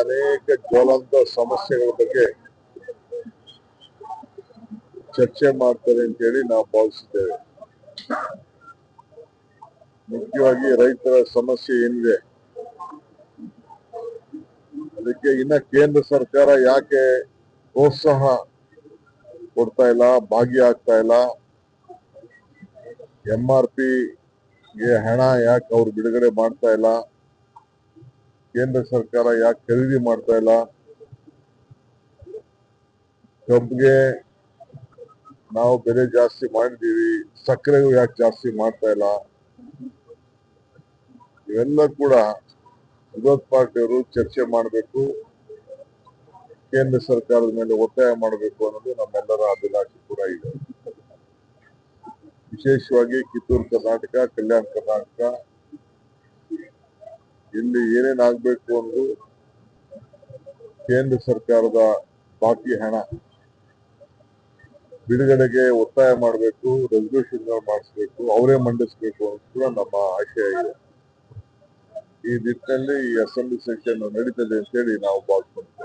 ಅನೇಕ ಜ್ವಲಂತ ಸಮಸ್ಯೆಗಳ ಬಗ್ಗೆ ಚರ್ಚೆ ಮಾಡ್ತಾರೆ ಅಂತೇಳಿ ನಾವು ಭಾವಿಸುತ್ತೇವೆ. ಮುಖ್ಯವಾಗಿ ರೈತರ ಸಮಸ್ಯೆ ಏನಿದೆ ಅದಕ್ಕೆ ಇನ್ನ ಕೇಂದ್ರ ಸರ್ಕಾರ ಯಾಕೆ ಪ್ರೋತ್ಸಾಹ ಕೊಡ್ತಾ ಇಲ್ಲ, ಭಾಗಿಯಾಗ್ತಾ ಇಲ್ಲ, MRP ಗೆ ಹಣ ಯಾಕೆ ಅವ್ರು ಬಿಡುಗಡೆ ಮಾಡ್ತಾ ಇಲ್ಲ, ಕೇಂದ್ರ ಸರ್ಕಾರ ಯಾಕೆ ಖರೀದಿ ಮಾಡ್ತಾ ಇಲ್ಲ, ಕಬ್ಬಿಗೆ ನಾವು ಬೆಲೆ ಜಾಸ್ತಿ ಮಾಡಿದೀವಿ, ಸಕ್ಕರೆಗೂ ಯಾಕೆ ಜಾಸ್ತಿ ಮಾಡ್ತಾ ಇಲ್ಲ, ಇವೆಲ್ಲ ಕೂಡ ವಿರೋಧ ಪಾರ್ಟಿಯವರು ಚರ್ಚೆ ಮಾಡಬೇಕು, ಕೇಂದ್ರ ಸರ್ಕಾರದ ಮೇಲೆ ಒತ್ತಾಯ ಮಾಡಬೇಕು ಅನ್ನೋದು ನಮ್ಮೆಲ್ಲರ ಅಭಿಲಾಷೆ ಕೂಡ ಇದೆ. ವಿಶೇಷವಾಗಿ ಕಿತ್ತೂರು ಕರ್ನಾಟಕ, ಕಲ್ಯಾಣ ಕರ್ನಾಟಕ ಇಲ್ಲಿ ಏನೇನಾಗಬೇಕು ಅನ್ನೋದು ಕೇಂದ್ರ ಸರ್ಕಾರದ ಬಾಕಿ ಹಣ ಬಿಡುಗಡೆಗೆ ಒತ್ತಾಯ ಮಾಡಬೇಕು, ರೆಸಲ್ಯೂಷನ್ ಮಾಡಿಸಬೇಕು, ಅವರೇ ಮಂಡಿಸಬೇಕು ಅಂತ ಕೂಡ ನಮ್ಮ ಆಶಯ ಇದೆ. ಈ ನಿಟ್ಟಿನಲ್ಲಿ ಈ ಅಸೆಂಬ್ಲಿ ಸೆಷನ್ ನಡೀತದೆ ಅಂತೇಳಿ ನಾವು ಭಾವಿಸ್ತೀವಿ.